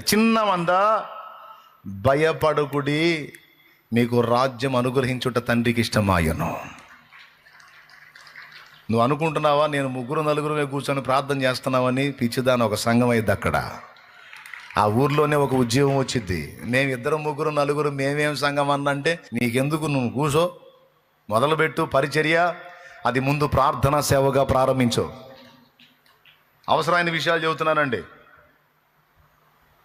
చిన్న మంద భయపడుకుడి, మీకు రాజ్యం అనుగ్రహించుట తండ్రికి ఇష్టమాయను. నువ్వు అనుకుంటున్నావా నేను ముగ్గురు నలుగురు కూర్చొని ప్రార్థన చేస్తున్నావని? పిచ్చిదాని ఒక సంఘం అయింది అక్కడ. ఆ ఊర్లోనే ఒక ఉద్యోగం వచ్చింది. మేము ఇద్దరు ముగ్గురు నలుగురు మేమేం సంఘం అన్నంటే నీకెందుకు, నువ్వు కూర్చో, మొదలుపెట్టు పరిచర్య. అది ముందు ప్రార్థనా సేవగా ప్రారంభించు. అవసరమైన విషయాలు చెబుతున్నానండి.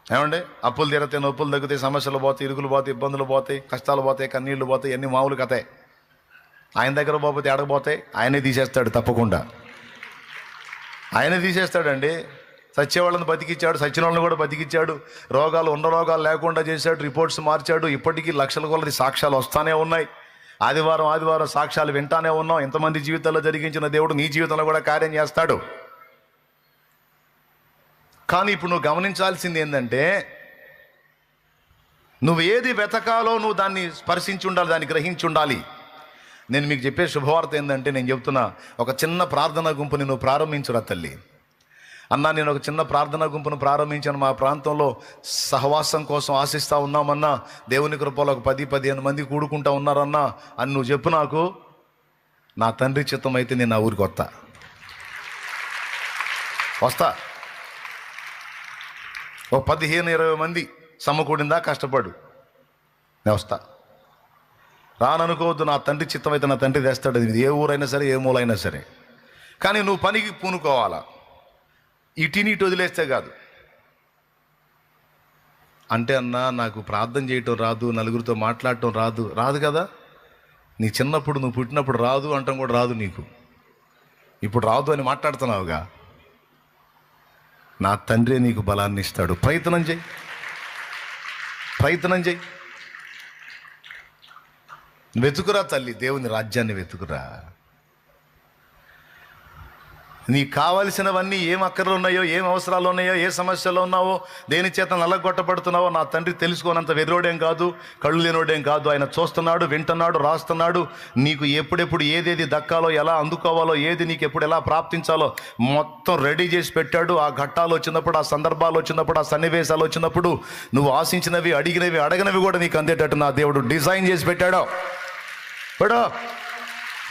ఏమండి, అప్పులు తీరతాయి, నొప్పులు తగ్గుతాయి, సమస్యలు పోతాయి, ఇరుగులు పోతాయి, ఇబ్బందులు పోతాయి, కష్టాలు పోతాయి, కన్నీళ్లు పోతాయి, అన్ని మామూలు కథే. ఆయన దగ్గర పోతే ఎడకపోతాయి, ఆయనే తీసేస్తాడు. తప్పకుండా ఆయనే తీసేస్తాడండి. సచ్చేవాళ్ళని బతికిచ్చాడు, సచ్చిన వాళ్ళని కూడా బతికిచ్చాడు, రోగాలు ఉన్న రోగాలు లేకుండా చేశాడు, రిపోర్ట్స్ మార్చాడు. ఇప్పటికీ లక్షల కొలది సాక్ష్యాలు వస్తానే ఉన్నాయి. ఆదివారం సాక్ష్యాలు వింటానే ఉన్నాం. ఎంతమంది జీవితాల్లో జరిగించిన దేవుడు నీ జీవితంలో కూడా కార్యం చేస్తాడు. కానీ ఇప్పుడు నువ్వు గమనించాల్సింది ఏంటంటే, నువ్వు ఏది వెతకాలో నువ్వు దాన్ని స్పర్శించి ఉండాలి, దాన్ని గ్రహించి ఉండాలి. నేను మీకు చెప్పే శుభవార్త ఏంటంటే, నేను చెప్తున్నా, ఒక చిన్న ప్రార్థనా గుంపుని నువ్వు ప్రారంభించురా తల్లి. అన్నా, నేను ఒక చిన్న ప్రార్థనా గుంపును ప్రారంభించాను, మా ప్రాంతంలో సహవాసం కోసం ఆశిస్తూ ఉన్నామన్నా, దేవుని కృపలో ఒక 10-15 మంది కూడుకుంటా ఉన్నారన్నా అని నువ్వు చెప్పు. నాకు నా తండ్రి చిత్తం అయితే నేను నా ఊరికి వస్తా. ఒక 15-20 మంది సమకూడిందా కష్టపడు, నేను వస్తా. రాననుకోవద్దు. నా తండ్రి చిత్తం అయితే నా తండ్రి తెస్తాడు. ఇది ఏ ఊరైనా సరే, ఏ మూలైనా సరే. కానీ నువ్వు పనికి పూనుకోవాలా. ఇటు వదిలేస్తే కాదు. అంటే అన్నా, నాకు ప్రార్థన చేయటం రాదు, నలుగురితో మాట్లాడటం రాదు కదా. నీ చిన్నప్పుడు నువ్వు పుట్టినప్పుడు రాదు అంటాం కూడా రాదు నీకు. ఇప్పుడు రాదు అని మాట్లాడుతున్నావుగా. నా తండ్రి నీకు బలాన్ని ఇస్తాడు. ప్రయత్నం చేయి. వెతుకురా తల్లి, దేవుని రాజ్యాన్ని వెతుకురా. నీకు కావలసినవన్నీ ఏం అక్కర్లు ఉన్నాయో, ఏం అవసరాలు ఉన్నాయో, ఏ సమస్యలు ఉన్నావో, దేని చేత నల్లగొట్టబడుతున్నావో నా తండ్రి తెలుసుకోనంత వెర్రోడేం కాదు, కళ్ళు లేనోడేం కాదు. ఆయన చూస్తున్నాడు, వింటున్నాడు, రాస్తున్నాడు. నీకు ఎప్పుడెప్పుడు ఏదేది దక్కాలో, ఎలా అందుకోవాలో, ఏది నీకు ఎప్పుడు ఎలా ప్రాప్తించాలో మొత్తం రెడీ చేసి పెట్టాడు. ఆ ఘట్టాలు వచ్చినప్పుడు, ఆ సందర్భాలు వచ్చినప్పుడు, ఆ సన్నివేశాలు వచ్చినప్పుడు నువ్వు ఆశించినవి, అడిగినవి, అడగనవి కూడా నీకు అందేటట్టు నా దేవుడు డిజైన్ చేసి పెట్టాడు.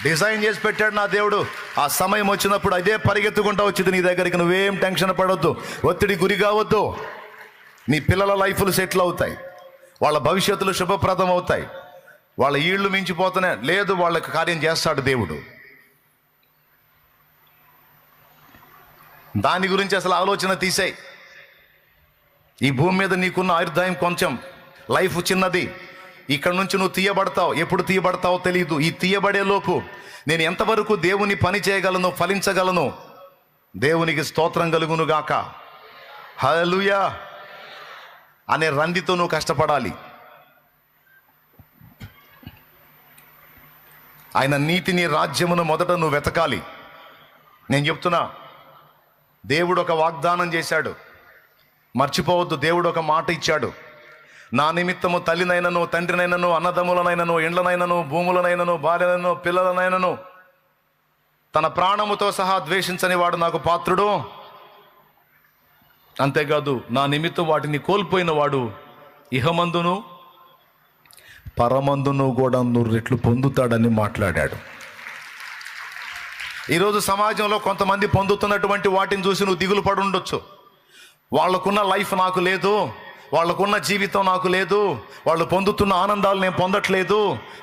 డిజైన్ చేసి పెట్టాడు నా దేవుడు. ఆ సమయం వచ్చినప్పుడు అదే పరిగెత్తుకుంటా వచ్చింది నీ దగ్గరికి. నువ్వేం టెన్షన్ పడవద్దు, ఒత్తిడి గురి కావద్దు. నీ పిల్లల లైఫ్లు సెటిల్ అవుతాయి, వాళ్ళ భవిష్యత్తులు శుభప్రదం అవుతాయి, వాళ్ళ ఈళ్ళు మించిపోతూనే లేదు, వాళ్ళకి కార్యం చేస్తాడు దేవుడు. దాని గురించి అసలు ఆలోచన తీసేయి. ఈ భూమి మీద నీకున్న ఆయుర్దాయం కొంచెం, లైఫ్ చిన్నది. ఇక్కడ నుంచి నువ్వు తీయబడతావు, ఎప్పుడు తీయబడతావో తెలియదు. ఈ తీయబడే లోపు నేను ఎంతవరకు దేవుని పని చేయగలను, ఫలించగలను. దేవునికి స్తోత్రం కలుగును గాక. హల్లెలూయా అనే రందితో నువ్వు కష్టపడాలి. ఆయన నీతిని, రాజ్యమును మొదట నువ్వు వెతకాలి. నేను చెప్తున్నా, దేవుడు ఒక వాగ్దానం చేశాడు, మర్చిపోవద్దు. దేవుడు ఒక మాట ఇచ్చాడు. నా నిమిత్తము తల్లినైనను, తండ్రినైనను, అన్నదమ్ములనైనను, ఇండ్లనైనను, భూములనైనను, భార్యనైనను, పిల్లలనైనను తన ప్రాణముతో సహా ద్వేషించని వాడు నాకు పాత్రుడు. అంతేకాదు, నా నిమిత్తం వాటిని కోల్పోయిన వాడు ఇహమందును పరమందును కూడా 100 రెట్లు పొందుతాడని మాట్లాడాడు. ఈరోజు సమాజంలో కొంతమంది పొందుతున్నటువంటి వాటిని చూసి నువ్వు దిగులు పడి ఉండొచ్చు. వాళ్ళకున్న లైఫ్ నాకు లేదు, వాళ్ళకున్న జీవితం నాకు లేదు, వాళ్ళు పొందుతున్న ఆనందాలు నేను పొందట్లేదు,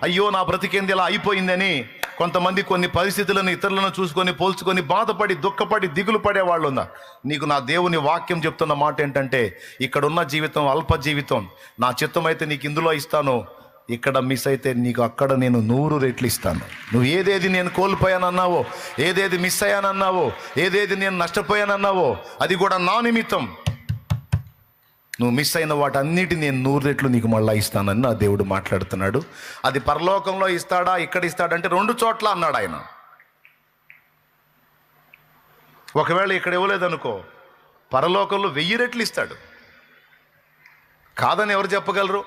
అయ్యో నా బ్రతికేంది ఇలా అయిపోయిందని కొంతమంది కొన్ని పరిస్థితులను, ఇతరులను చూసుకొని, పోల్చుకొని బాధపడి, దుఃఖపడి, దిగులు పడే వాళ్ళు ఉన్నారు. నీకు నా దేవుని వాక్యం చెప్తున్న మాట ఏంటంటే, ఇక్కడున్న జీవితం అల్ప జీవితం. నా చిత్తం అయితే నీకు ఇందులో ఇస్తాను, ఇక్కడ మిస్ అయితే నీకు అక్కడ నేను 100 రెట్లు ఇస్తాను. నువ్వు ఏదేది నేను కోల్పోయానన్నావో, ఏదేది మిస్ అయ్యానన్నావో, ఏదేది నేను నష్టపోయానన్నావో, అది కూడా నా నిమిత్తం. నువ్వు మిస్ అయిన వాటన్నిటిని నేను 100 రెట్లు నీకు మళ్ళీ ఇస్తానని నా దేవుడు మాట్లాడుతున్నాడు. అది పరలోకంలో ఇస్తాడా, ఇక్కడ ఇస్తాడంటే 2 చోట్ల అన్నాడు ఆయన. ఒకవేళ ఇక్కడ ఇవ్వలేదనుకో, పరలోకంలో 1000 రెట్లు ఇస్తాడు. కాదని ఎవరు చెప్పగలరు?